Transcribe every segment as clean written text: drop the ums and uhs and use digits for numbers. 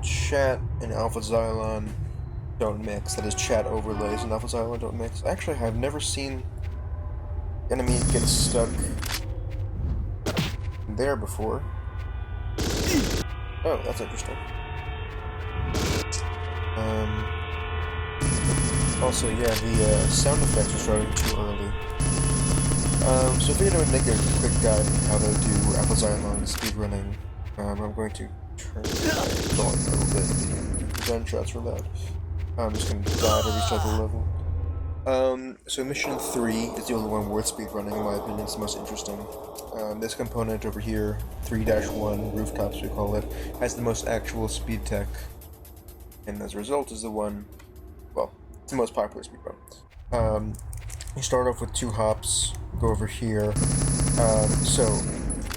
Chat and Alpha Zylon don't mix. That is, chat overlays and Alpha Zylon don't mix. Actually, I've never seen enemy get stuck there before. Oh, that's interesting. Also, yeah, the sound effects are starting too early. So I figured I would make a quick guide on how to do Alpha Zylon speedrunning. I'm going to turn my volume a little bit. The gunshots were loud. I'm just going to die to restart the level. So mission 3 is the only one worth speedrunning, in my opinion. It's the most interesting. This component over here, 3-1, rooftops we call it, has the most actual speed tech, and as a result is the one, well, it's the most popular speedrun. You start off with 2 hops, go over here. So,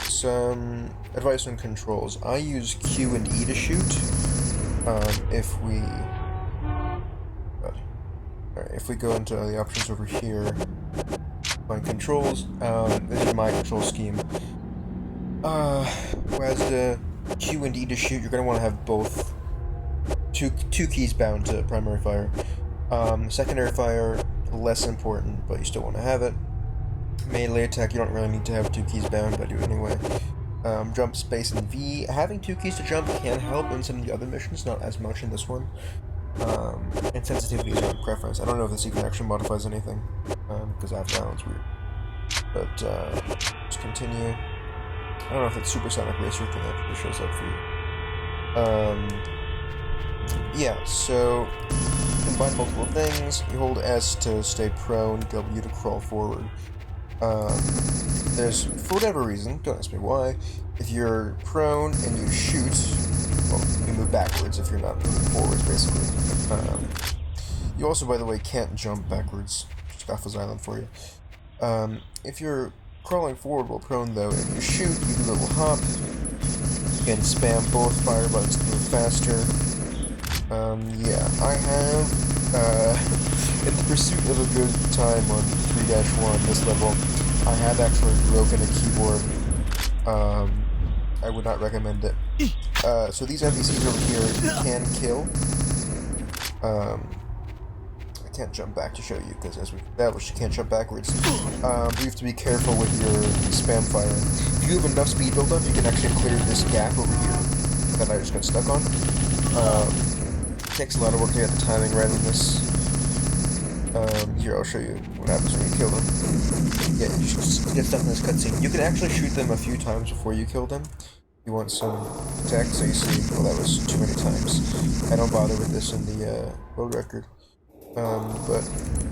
some advice on controls. I use Q and E to shoot. If we go into the options over here, find controls, this is my control scheme. Whereas the Q and E to shoot, you're going to want to have both two keys bound to primary fire. Secondary fire, less important, but you still want to have it. Melee attack, you don't really need to have 2 keys bound, but I do it anyway. Jump, space, and V. Having 2 keys to jump can help in some of the other missions, not as much in this one. And sensitivity is my preference. I don't know if this even actually modifies anything, because I have balance weird. But, just continue. I don't know if that supersonic racer thing actually shows up for you. Yeah, so, combine multiple things. You hold S to stay prone, W to crawl forward. There's, for whatever reason, don't ask me why, if you're prone and you shoot, well, you move backwards if you're not moving forwards, basically. You also, by the way, can't jump backwards. Just Alpha Zylon for you. If you're crawling forward while prone, though, if you shoot, you do a little hop. You can spam both fire buttons to move faster. Yeah, I have, in the pursuit of a good time on 3-1, this level, I have actually broken a keyboard. I would not recommend it. So these NPCs over here you can kill. I can't jump back to show you, because as we established, you can't jump backwards. But you have to be careful with your spam firing. If you have enough speed build up, you can actually clear this gap over here that I just got stuck on. It takes a lot of work to get the timing right on this. Here, I'll show you what happens when you kill them. Yeah, you just get stuck in this cutscene. You can actually shoot them a few times before you kill them. You want some tech, so you see, well, that was too many times. I don't bother with this in the world record. But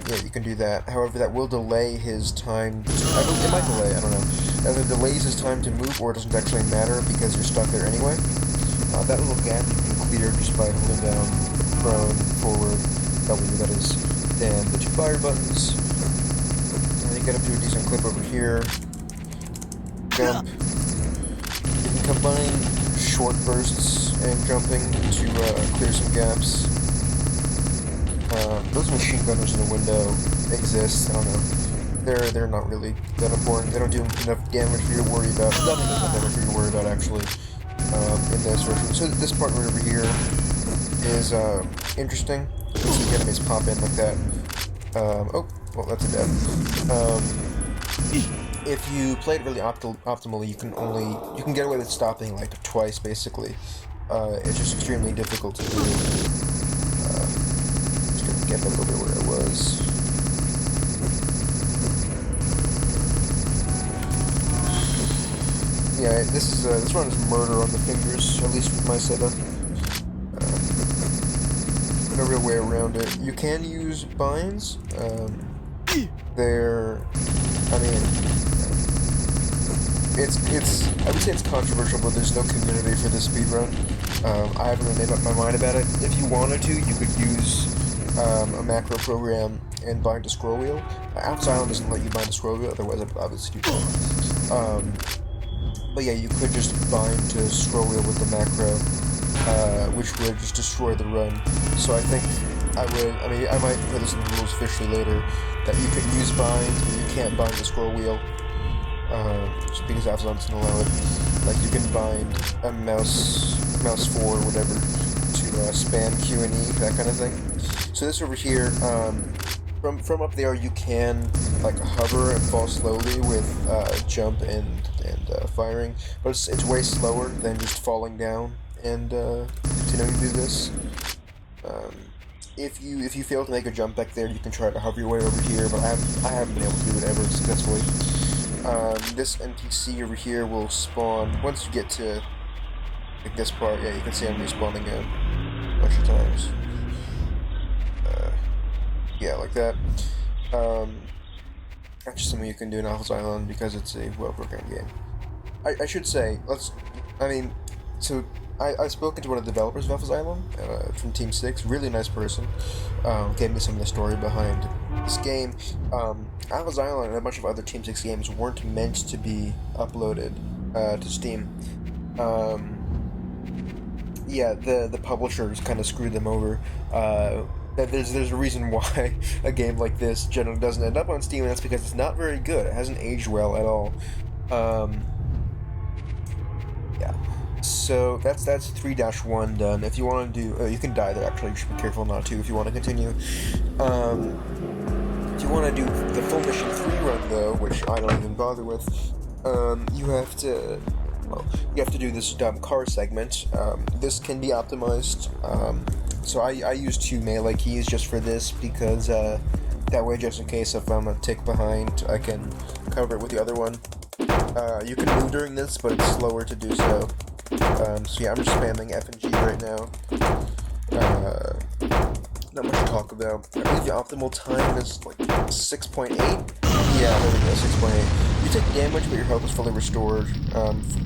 yeah, you can do that. However, that will delay his time. It might delay, I don't know. Either delays his time to move, or it doesn't actually matter because you're stuck there anyway. That little gap you can clear just by holding down prone, forward, W, that is, and the 2 fire buttons. And you get up to a decent clip over here. Jump. You can combine short bursts and jumping to clear some gaps. Those machine gunners in the window exist. I don't know. They're not really that important. They don't do enough damage for you to worry about. Not enough damage for you to worry about, actually, in this version. So this part right over here is interesting. You can see the enemies pop in like that. Oh, well, that's a death. If you play it really optimally, you can get away with stopping like twice, basically. It's just extremely difficult to do. Just gonna get back over where I was. Yeah, this one is murder on the fingers, at least with my setup. No real way around it. You can use binds. I mean, I would say it's controversial, but there's no community for this speedrun. I haven't really made up my mind about it. If you wanted to, you could use a macro program and bind to scroll wheel. Alpha Zylon doesn't let you bind to scroll wheel, otherwise I'd obviously do that. But yeah, you could just bind to scroll wheel with the macro, which would just destroy the run. So I think I might put this in the rules officially later, that you can use binds, but you can't bind the scroll wheel. Just because Alpha Zylon doesn't allow it. Like, you can bind a mouse 4 or whatever, spam Q and E, that kind of thing. So this over here, from up there you can like hover and fall slowly with jump and firing, but it's way slower than just falling down and continuing to do this. If you fail to make a jump back there, you can try to hover your way over here, but I haven't been able to do it ever successfully. This NPC over here will spawn once you get to like this part. Yeah, you can see I'm respawning a bunch of times. Yeah, like that. That's just something you can do in Alpha Zylon because it's a well-programmed game. I should say, I've spoken to one of the developers of Alpha Zylon, from Team 6, really nice person, gave me some of the story behind this game. Alpha Zylon and a bunch of other Team 6 games weren't meant to be uploaded to Steam. Yeah, the publishers kind of screwed them over. There's a reason why a game like this generally doesn't end up on Steam, and that's because it's not very good. It hasn't aged well at all. Yeah. So that's 3-1 done. If you want to do, you can die there. Actually, you should be careful not to if you want to continue. If you want to do the full mission 3 run though, which I don't even bother with, you have to do this dumb car segment. This can be optimized. So I use 2 melee keys just for this because that way, just in case if I'm a tick behind, I can cover it with the other one. You can move during this, but it's slower to do so. So yeah, I'm just spamming F and G right now. Not much to talk about. I believe the optimal time is like 6.8. Yeah, there we go, 6.8. You take damage, but your health is fully restored.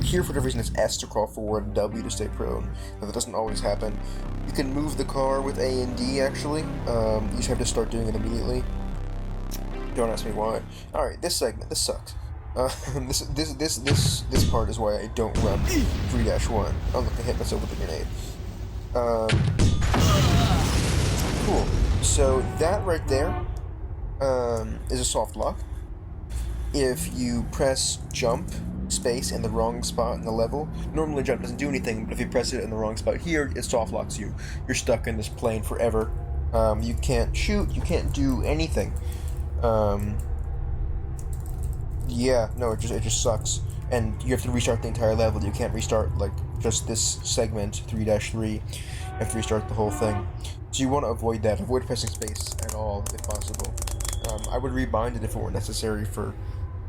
Here, for whatever reason, it's S to crawl forward, W to stay prone. But that doesn't always happen. You can move the car with A and D, actually. You just have to start doing it immediately. Don't ask me why. Alright, this segment, this sucks. This part is why I don't run 3-1. Oh look, I hit myself with a grenade. Cool. So that right there is a soft lock. If you press jump space in the wrong spot in the level, normally jump doesn't do anything, but if you press it in the wrong spot here, it soft locks you. You're stuck in this plane forever. You can't shoot, you can't do anything. Yeah, no, it just sucks. And you have to restart the entire level. You can't restart, like, just this segment, 3-3. You have to restart the whole thing. So you want to avoid that. Avoid pressing space at all, if possible. I would rebind it if it were necessary for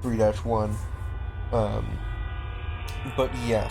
3-1. But yeah.